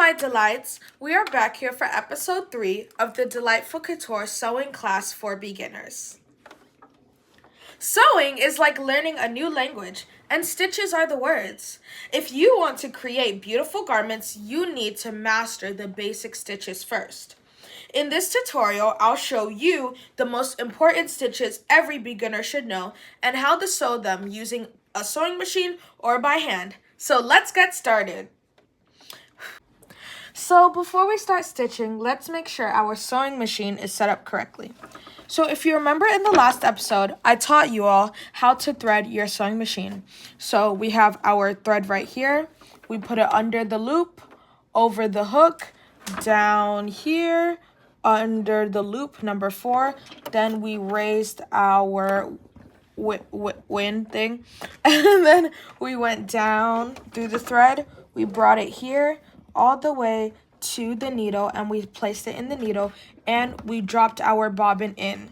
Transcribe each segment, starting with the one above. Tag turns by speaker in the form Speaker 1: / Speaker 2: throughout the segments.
Speaker 1: my delights. We are back here for episode 3 of the Delightful Couture sewing class for beginners. Sewing is like learning a new language, and stitches are the words. If you want to create beautiful garments, you need to master the basic stitches first. In this tutorial, I'll show you the most important stitches every beginner should know and how to sew them using a sewing machine or by hand. So let's get started. So before we start stitching, let's make sure our sewing machine is set up correctly. So if you remember in the last episode, I taught you all how to thread your sewing machine. So we have our thread right here. We put it under the loop, over the hook, down here, under the loop, number 4. Then we raised our wind thing. And then we went down through the thread. We brought it here all the way to the needle, and we placed it in the needle, and we dropped our bobbin in.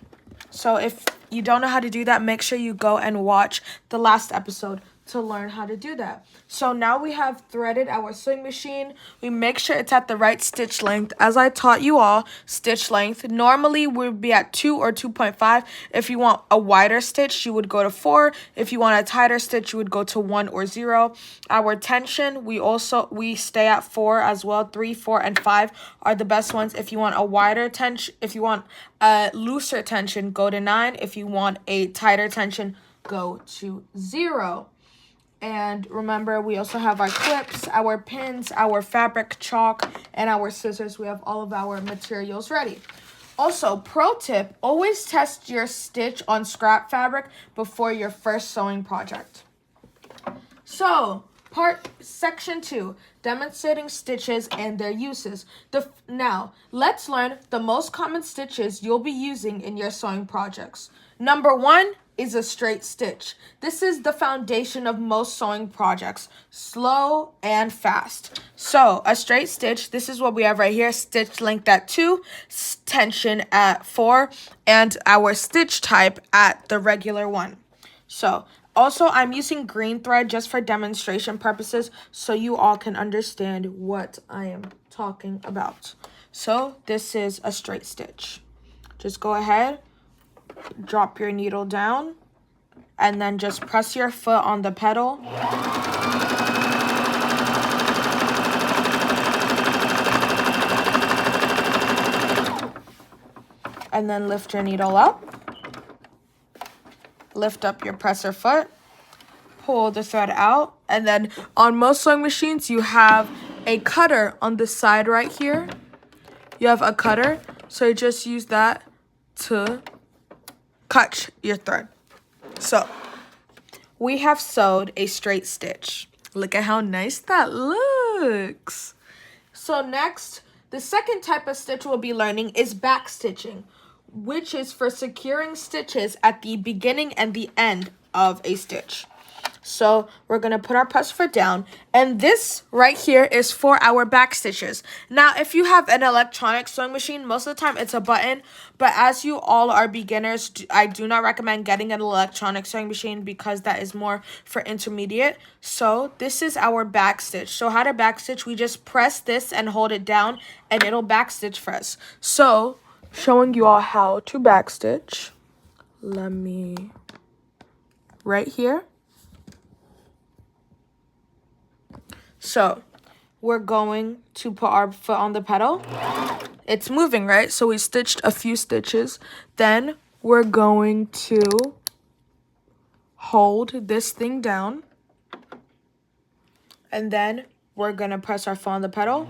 Speaker 1: So if you don't know how to do that, make sure you go and watch the last episode to learn how to do that. So now we have threaded our sewing machine. We make sure it's at the right stitch length. As I taught you all, stitch length normally would be at 2 or 2.5. If you want a wider stitch, you would go to 4. If you want a tighter stitch, you would go to 1 or 0. Our tension, we stay at 4 as well. 3, 4, and 5 are the best ones. If you want a wider tension, if you want a looser tension, go to 9. If you want a tighter tension, go to 0. And remember, we also have our clips, our pins, our fabric chalk, and our scissors. We have all of our materials ready. Also, pro tip, always test your stitch on scrap fabric before your first sewing project. So, section 2, demonstrating stitches and their uses. Now, let's learn the most common stitches you'll be using in your sewing projects. Number 1 is a straight stitch. This is the foundation of most sewing projects, slow and fast. So a straight stitch, this is what we have right here, stitch length at 2, tension at 4, and our stitch type at the regular 1. So also I'm using green thread just for demonstration purposes so you all can understand what I am talking about. So this is a straight stitch. Just go ahead, drop your needle down, and then just press your foot on the pedal. And then lift your needle up. Lift up your presser foot. Pull the thread out. And then on most sewing machines, you have a cutter on the side right here. You have a cutter, so you just use that to cut your thread. So we have sewed a straight stitch. Look at how nice that looks. So next, the second type of stitch we'll be learning is back stitching, which is for securing stitches at the beginning and the end of a stitch. So we're going to put our press foot down, and this right here is for our back stitches. Now, if you have an electronic sewing machine, most of the time it's a button, but as you all are beginners, I do not recommend getting an electronic sewing machine because that is more for intermediate. So this is our back stitch. So how to back stitch, we just press this and hold it down, and it'll back stitch for us. So showing you all how to back stitch, right here. So we're going to put our foot on the pedal. It's moving, right? So we stitched a few stitches. Then we're going to hold this thing down. And then we're going to press our foot on the pedal.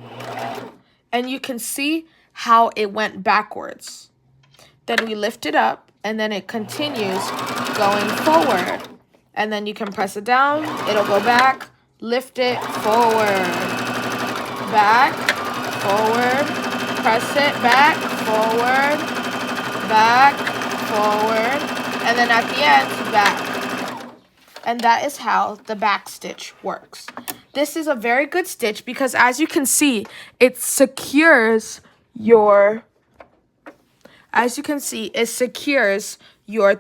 Speaker 1: And you can see how it went backwards. Then we lift it up, and then it continues going forward. And then you can press it down. It'll go back. Lift it forward, back, forward, press it, back, forward, and then at the end, back. And that is how the back stitch works. This is a very good stitch because as you can see, it secures your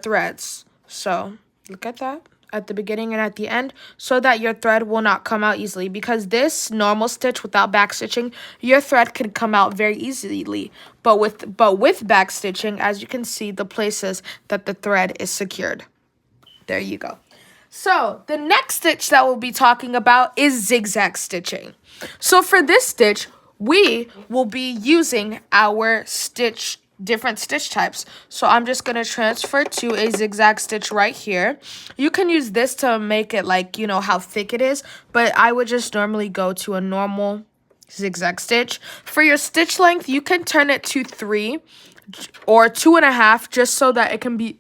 Speaker 1: threads. So look at that. at the beginning and at the end so that your thread will not come out easily, because this normal stitch without back stitching, your thread can come out very easily, but with back stitching, as you can see, the places that the thread is secured. There you go. So the next stitch that we'll be talking about is zigzag stitching. So for this stitch, we will be using our different stitch types. So I'm just going to transfer to a zigzag stitch right here. You can use this to make it like, you know, how thick it is, but I would just normally go to a normal zigzag stitch. For your stitch length, you can turn it to 3 or 2.5, just so that it can be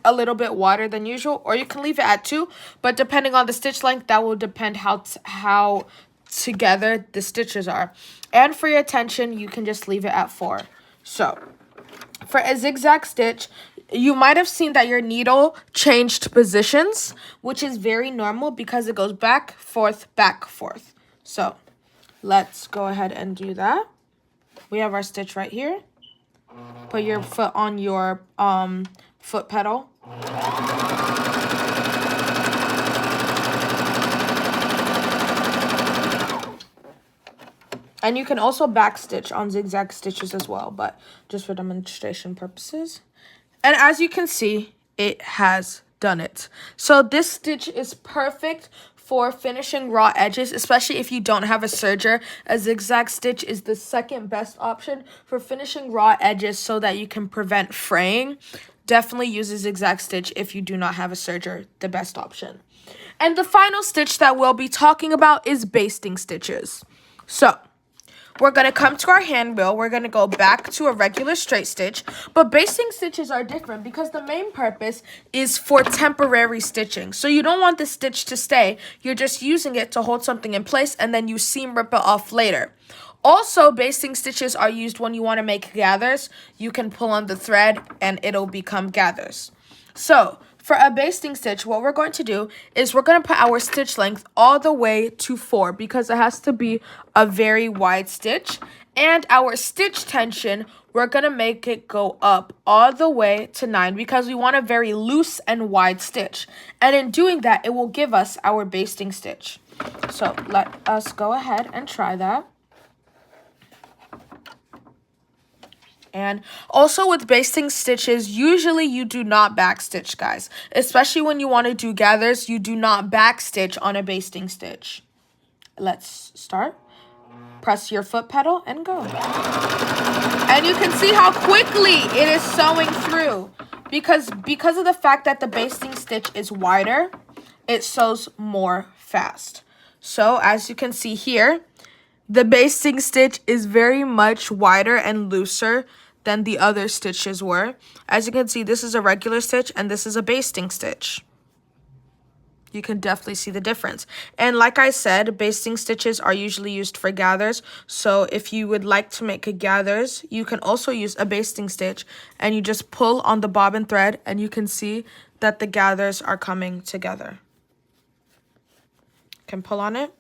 Speaker 1: a little bit wider than usual, or you can leave it at 2, but depending on the stitch length, that will depend how together the stitches are. And for your tension, you can just leave it at 4. So for a zigzag stitch, you might have seen that your needle changed positions, which is very normal because it goes back, forth, back, forth. So let's go ahead and do that. We have our stitch right here. Put your foot on your foot pedal. And you can also back stitch on zigzag stitches as well, but just for demonstration purposes. And as you can see, it has done it. So this stitch is perfect for finishing raw edges, especially if you don't have a serger. A zigzag stitch is the second best option for finishing raw edges so that you can prevent fraying. Definitely use a zigzag stitch if you do not have a serger, the best option. And the final stitch that we'll be talking about is basting stitches. So we're going to come to our hand wheel. We're going to go back to a regular straight stitch. But basting stitches are different because the main purpose is for temporary stitching. So you don't want the stitch to stay. You're just using it to hold something in place, and then you seam rip it off later. Also, basting stitches are used when you want to make gathers. You can pull on the thread and it'll become gathers. So for a basting stitch, what we're going to do is we're going to put our stitch length all the way to 4 because it has to be a very wide stitch. And our stitch tension, we're going to make it go up all the way to 9 because we want a very loose and wide stitch. And in doing that, it will give us our basting stitch. So let us go ahead and try that. And also with basting stitches, usually you do not back stitch, guys. Especially when you want to do gathers, you do not back stitch on a basting stitch. Let's start. Press your foot pedal and go. And you can see how quickly it is sewing through. Because of the fact that the basting stitch is wider, it sews more fast. So as you can see here, the basting stitch is very much wider and looser than the other stitches were. As you can see, this is a regular stitch and this is a basting stitch. You can definitely see the difference. And like I said, basting stitches are usually used for gathers. So if you would like to make a gathers, you can also use a basting stitch and you just pull on the bobbin thread and you can see that the gathers are coming together. You can pull on it.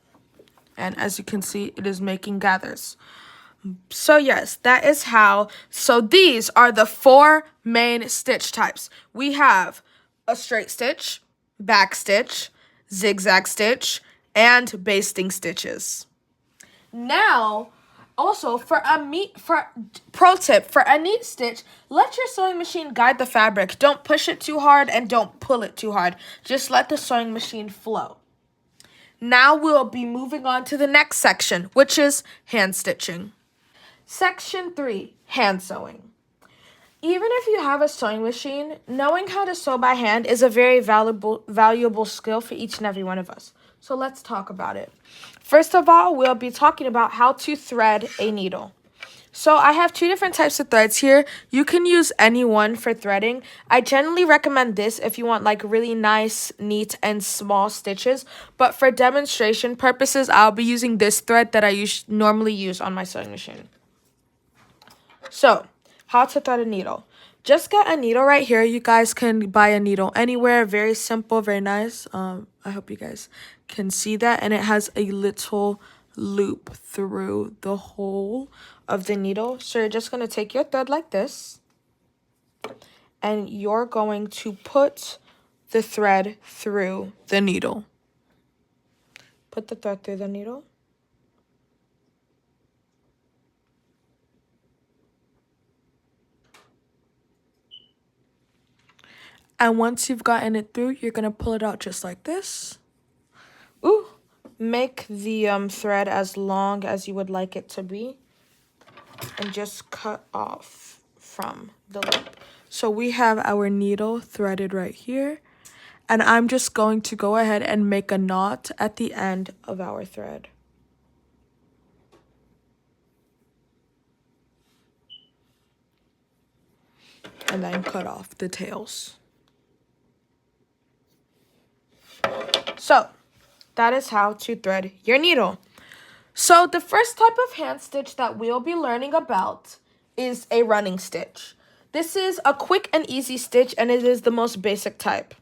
Speaker 1: And as you can see, it is making gathers. So yes, that is how. So these are the 4 main stitch types. We have a straight stitch, back stitch, zigzag stitch, and basting stitches. Now, also for pro tip, for a neat stitch, let your sewing machine guide the fabric. Don't push it too hard and don't pull it too hard. Just let the sewing machine flow. Now we'll be moving on to the next section, which is hand stitching. Section 3, hand sewing. Even if you have a sewing machine, knowing how to sew by hand is a very valuable skill for each and every one of us. So let's talk about it. First of all, we'll be talking about how to thread a needle. So I have 2 different types of threads here. You can use any one for threading. I generally recommend this if you want like really nice, neat, and small stitches. But for demonstration purposes, I'll be using this thread that I normally use on my sewing machine. So, how to thread a needle. Just get a needle right here. You guys can buy a needle anywhere. Very simple, very nice. I hope you guys can see that. And it has a little loop through the hole of the needle. So you're just going to take your thread like this. And you're going to put the thread through the needle. Put the thread through the needle. And once you've gotten it through, you're going to pull it out just like this. Ooh, make the thread as long as you would like it to be. And just cut off from the loop. So we have our needle threaded right here. And I'm just going to go ahead and make a knot at the end of our thread. And then cut off the tails. So that is how to thread your needle. So the first type of hand stitch that we'll be learning about is a running stitch. This is a quick and easy stitch, and it is the most basic type.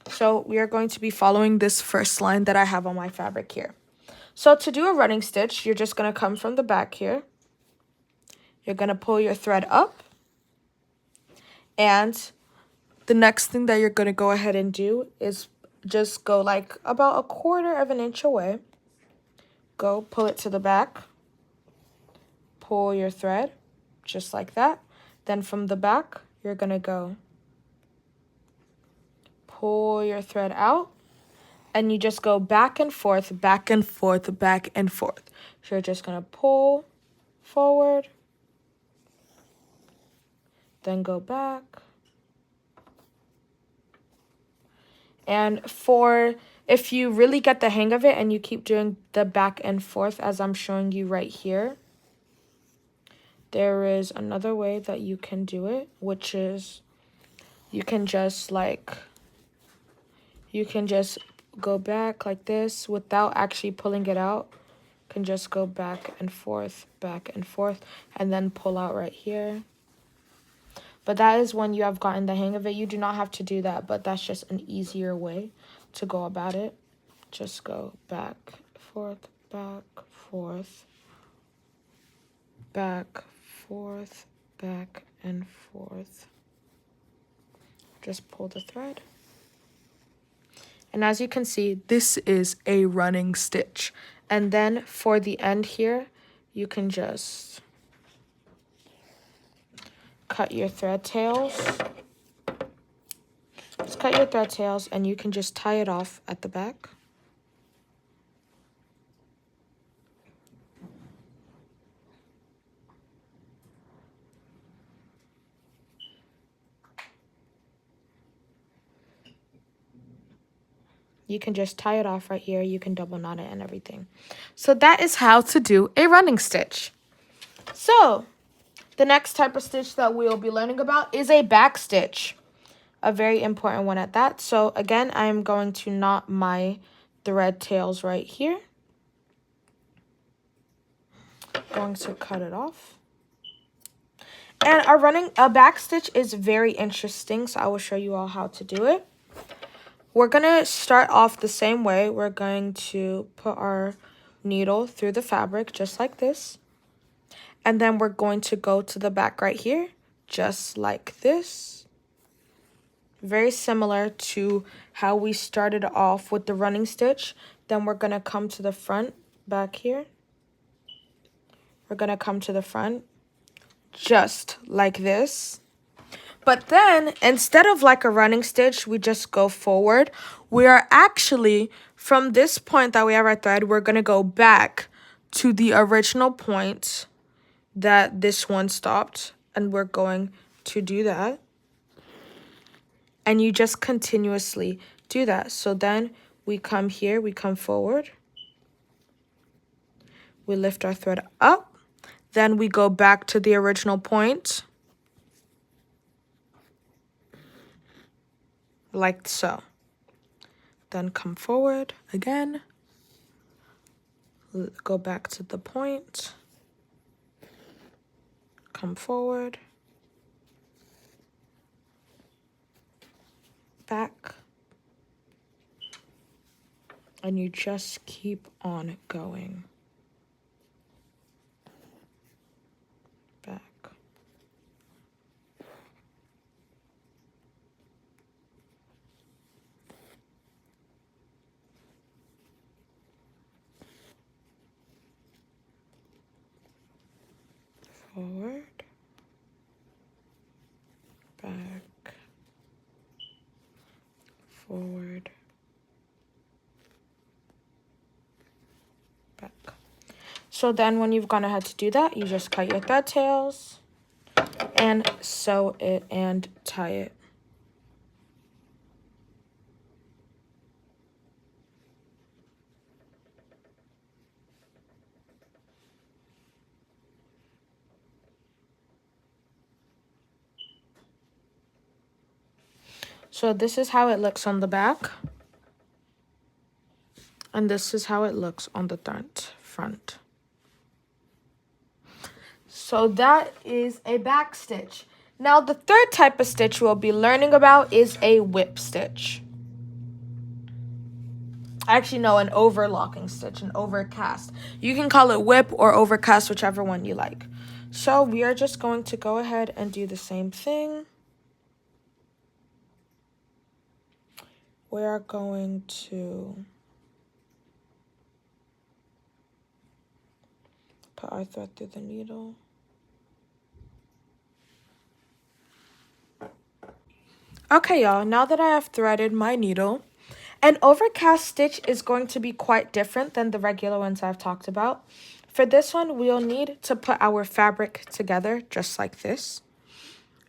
Speaker 1: So we are going to be following this first line that I have on my fabric here. So to do a running stitch, you're just going to come from the back here. You're going to pull your thread up. And the next thing that you're going to go ahead and do is just go like about 1/4 of an inch away. Go pull it to the back. Pull your thread just like that. Then from the back, you're going to go pull your thread out. And you just go back and forth, back and forth, back and forth. So you're just going to pull forward, then go back. And if you really get the hang of it and you keep doing the back and forth as I'm showing you right here, there is another way that you can do it, which is you can just go back like this without actually pulling it out. You can just go back and forth, and then pull out right here. But that is when you have gotten the hang of it. You do not have to do that, but that's just an easier way to go about it. Just go back, forth, back, forth, back, forth, back, and forth. Just pull the thread. And as you can see, this is a running stitch. And then for the end here, you can just cut your thread tails. Just cut your thread tails and you can just tie it off at the back. You can just tie it off right here. You can double knot it and everything. So that is how to do a running stitch. So the next type of stitch that we'll be learning about is a back stitch. A very important one at that. So again, I'm going to knot my thread tails right here. Going to cut it off. And a back stitch is very interesting, so I will show you all how to do it. We're going to start off the same way. We're going to put our needle through the fabric just like this. And then we're going to go to the back right here, just like this. Very similar to how we started off with the running stitch. Then we're going to come to the front back here. We're going to come to the front just like this. But then instead of like a running stitch, we just go forward. We are actually, from this point that we have our thread, we're going to go back to the original point that this one stopped. And we're going to do that. And you just continuously do that. So then we come here, we come forward. We lift our thread up. Then we go back to the original point. Like so. Then come forward again. Go back to the point. Come forward. Back. And you just keep on going. Back. forward, back, forward, back. So then when you've gone ahead to do that, you just cut your thread tails and sew it and tie it. So this is how it looks on the back. And this is how it looks on the front. So that is a back stitch. Now the third type of stitch we'll be learning about is a whip stitch. Actually, no, an overlocking stitch, an overcast. You can call it whip or overcast, whichever one you like. So we are just going to go ahead and do the same thing. We are going to put our thread through the needle. Okay, y'all, now that I have threaded my needle, an overcast stitch is going to be quite different than the regular ones I've talked about. For this one, we'll need to put our fabric together just like this.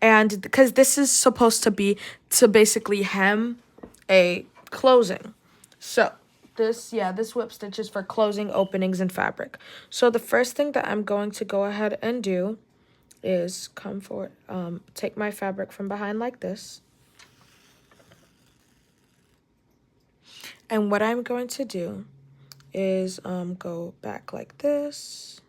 Speaker 1: And because this is supposed to be to basically hem a closing. So this whip stitch is for closing openings in fabric. So the first thing that I'm going to go ahead and do is come forward, take my fabric from behind like this. And what I'm going to do is go back like this.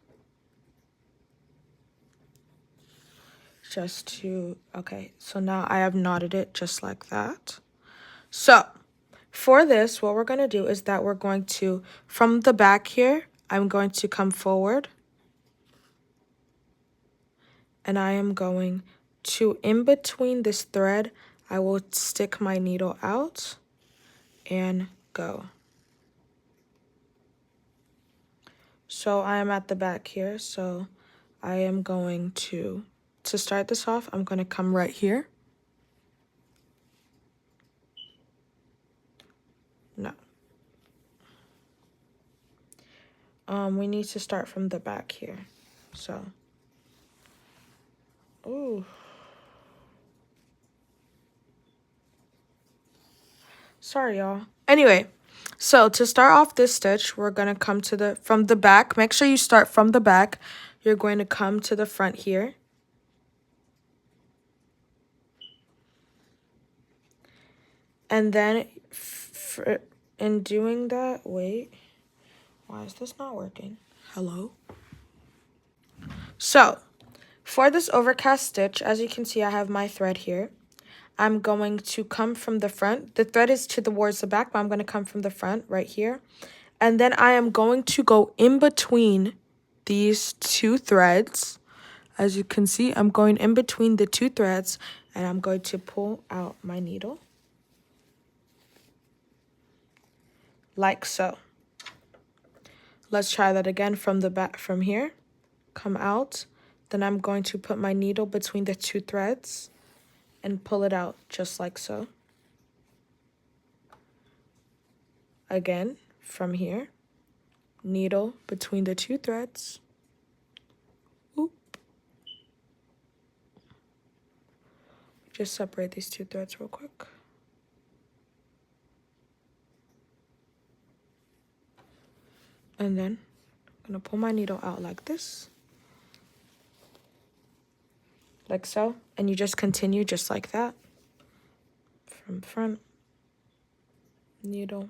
Speaker 1: Okay, so now I have knotted it just like that. So for this, what we're going to do is that we're going to, from the back here, I'm going to come forward. And I am going to, in between this thread, I will stick my needle out and go. So I am at the back here, so I am going to start this off, I'm going to come right here. No. We need to start from the back here. So, ooh. Sorry, y'all. Anyway, so to start off this stitch, we're going to come to from the back. Make sure you start from the back. You're going to come to the front here. And then in doing that, wait, why is this not working? Hello? So, for this overcast stitch, as you can see, I have my thread here. I'm going to come from the front. The thread is towards the back, but I'm going to come from the front right here. And then I am going to go in between these two threads. As you can see, I'm going in between the two threads, and I'm going to pull out my needle. Like so. Let's try that again from the back, from here. Come out. Then I'm going to put my needle between the two threads and pull it out just like so. Again, from here. Needle between the two threads. Oop. Just separate these two threads real quick. And then I'm going to pull my needle out like this. Like so. And you just continue just like that. From front. Needle.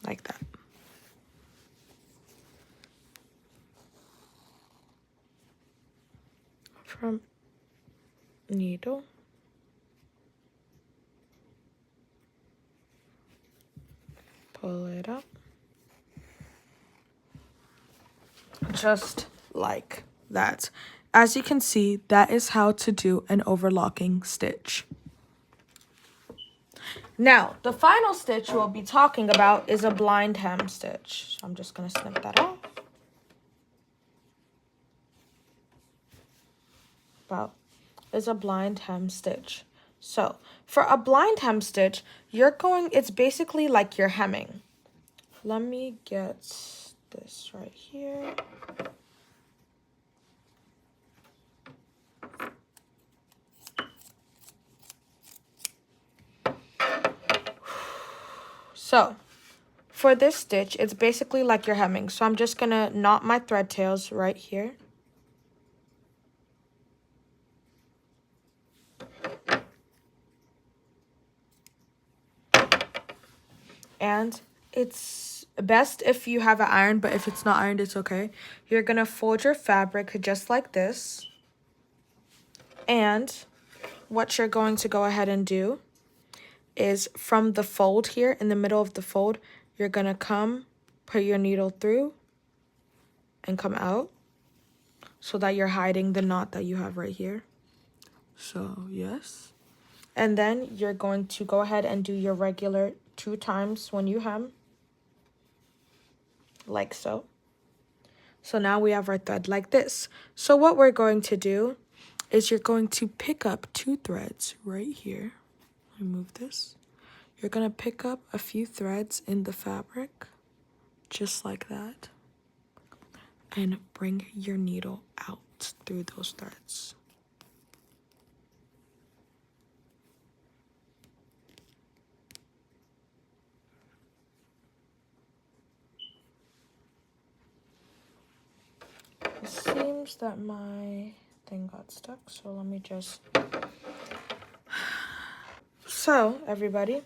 Speaker 1: Like that. From needle. Pull it up. Just like that. As you can see, that is how to do an overlocking stitch. Now, the final stitch we'll be talking about is a blind hem stitch. So I'm just going to snip that off. Is a blind hem stitch. So for a blind hem stitch, it's basically like you're hemming. Let me get this right here. So for this stitch, it's basically like you're hemming. So I'm just gonna knot my thread tails right here. And it's best if you have an iron, but if it's not ironed, it's okay. You're gonna fold your fabric just like this. And what you're going to go ahead and do is from the fold here, in the middle of the fold, you're gonna put your needle through and come out so that you're hiding the knot that you have right here. So, yes. And then you're going to go ahead and do your regular 2 times when you hem, like so. So now we have our thread like this. So what we're going to do is you're going to pick up 2 threads right here. Remove this. You're going to pick up a few threads in the fabric, just like that, and bring your needle out through those threads. It seems that my thing got stuck, so let me just... So, everybody,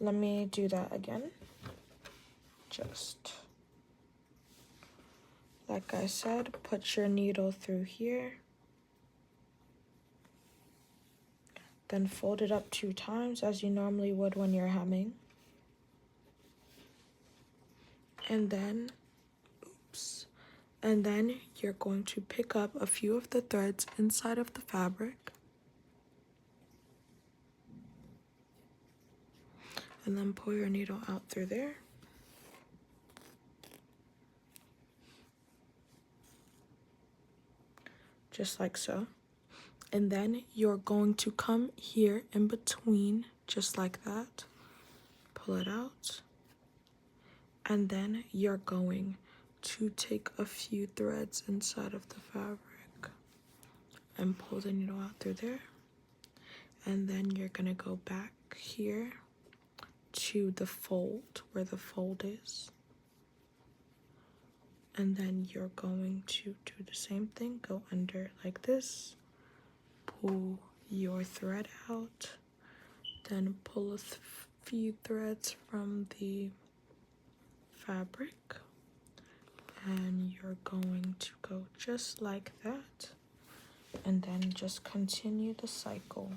Speaker 1: let me do that again. Just, like I said, put your needle through here. Then fold it up 2 times as you normally would when you're hemming. And then, and then you're going to pick up a few of the threads inside of the fabric. And then pull your needle out through there. Just like so. And then you're going to come here in between, just like that. Pull it out. And then you're going to take a few threads inside of the fabric and pull the needle out through there. And then you're gonna go back here to the fold, where the fold is. And then you're going to do the same thing, go under like this, pull your thread out, then pull a few threads from the fabric, and you're going to go just like that, and then just continue the cycle.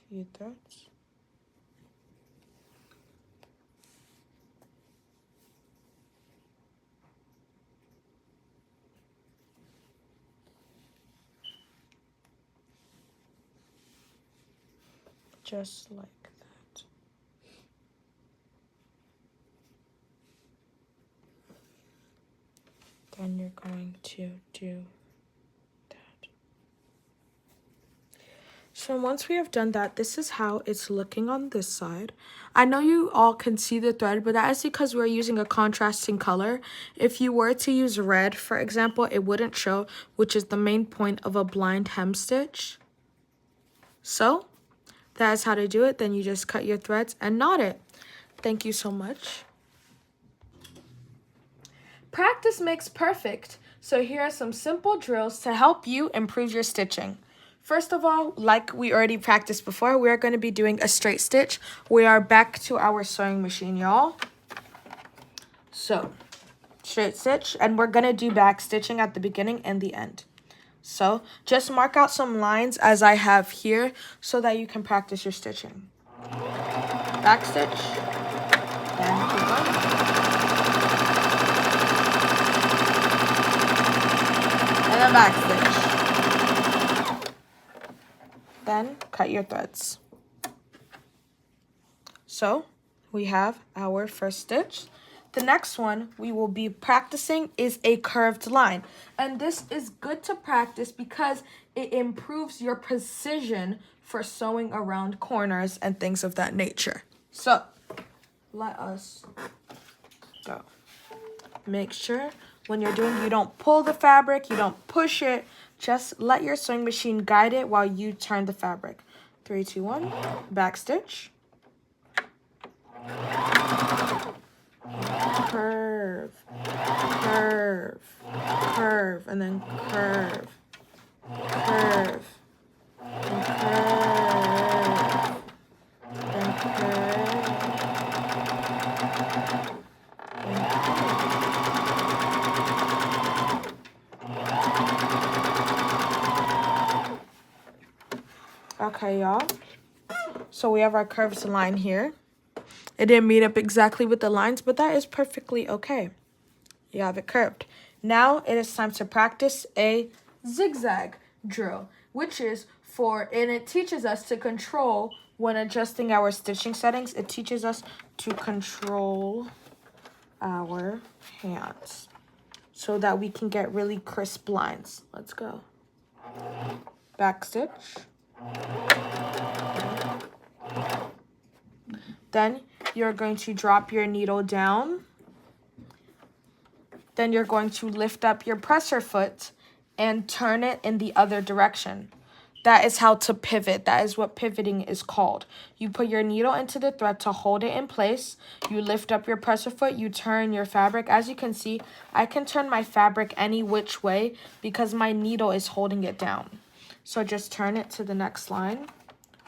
Speaker 1: Few threads. Just like that. Then you're going to do that. So once we have done that, this is how it's looking on this side. I know you all can see the thread, but that is because we're using a contrasting color. If you were to use red, for example, it wouldn't show, which is the main point of a blind hem stitch. So that is how to do it. Then you just cut your threads and knot it. Thank you so much. Practice makes perfect. So here are some simple drills to help you improve your stitching. First of all, like we already practiced before, we are going to be doing a straight stitch. We are back to our sewing machine, y'all. So, straight stitch, and we're going to do back stitching at the beginning and the end. So, just mark out some lines as I have here so that you can practice your stitching. Back stitch, then keep going. And then back stitch. Then cut your threads. So we have our first stitch. The next one we will be practicing is a curved line. And this is good to practice because it improves your precision for sewing around corners and things of that nature. So let us go. Make sure when you're doing, you don't pull the fabric, you don't push it. Just let your sewing machine guide it while you turn the fabric. 3, 2, 1, back stitch. Curve, curve, curve, and then curve, curve, and curve, and curve, and curve. Okay, y'all. So we have our curved line here. It didn't meet up exactly with the lines, but that is perfectly okay. You have it curved. Now it is time to practice a zigzag drill, which is and it teaches us to control when adjusting our stitching settings. It teaches us to control our hands so that we can get really crisp lines. Let's go. Back stitch. Then you're going to drop your needle down. Then you're going to lift up your presser foot and turn it in the other direction. That is how to pivot. That is what pivoting is called. You put your needle into the thread to hold it in place. You lift up your presser foot. You turn your fabric. As you can see, I can turn my fabric any which way because my needle is holding it down. So just turn it to the next line.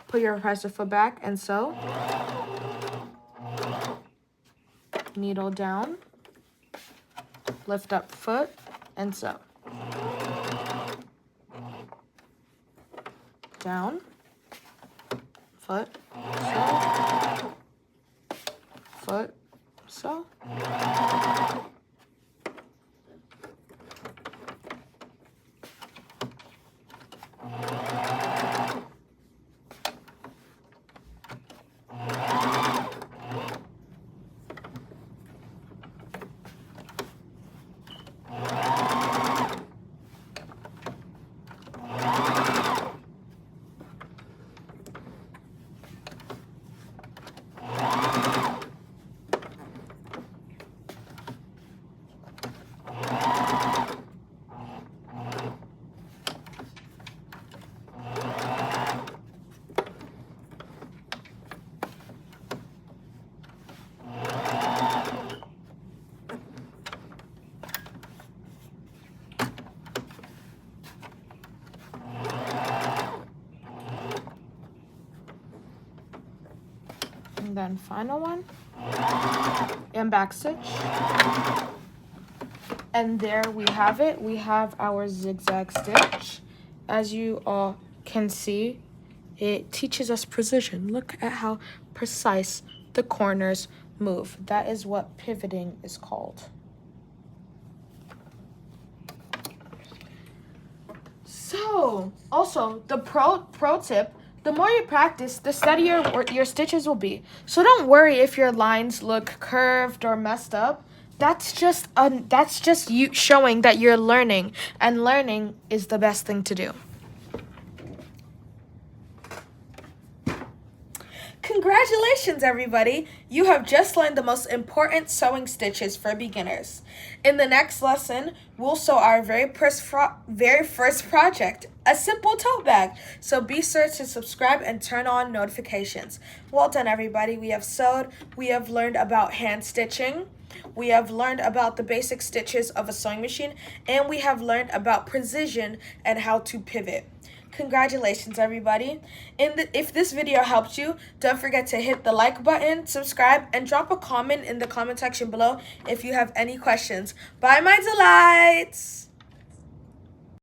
Speaker 1: Put your presser foot back and sew. Needle down. Lift up foot and sew. Down, foot, sew, foot, sew. And then final one, and back stitch. And there we have it. We have our zigzag stitch. As you all can see, it teaches us precision. Look at how precise the corners move. That is what pivoting is called. So, also, the pro tip, the more you practice, the steadier your stitches will be. So don't worry if your lines look curved or messed up. That's just you showing that you're learning, and learning is the best thing to do. Congratulations, everybody! You have just learned the most important sewing stitches for beginners. In the next lesson, we'll sew our very first project, a simple tote bag. So be sure to subscribe and turn on notifications. Well done, everybody. We have sewed, we have learned about hand stitching, we have learned about the basic stitches of a sewing machine, and we have learned about precision and how to pivot. Congratulations, everybody. If this video helped you, don't forget to hit the like button, subscribe, and drop a comment in the comment section below if you have any questions. Bye, my delights!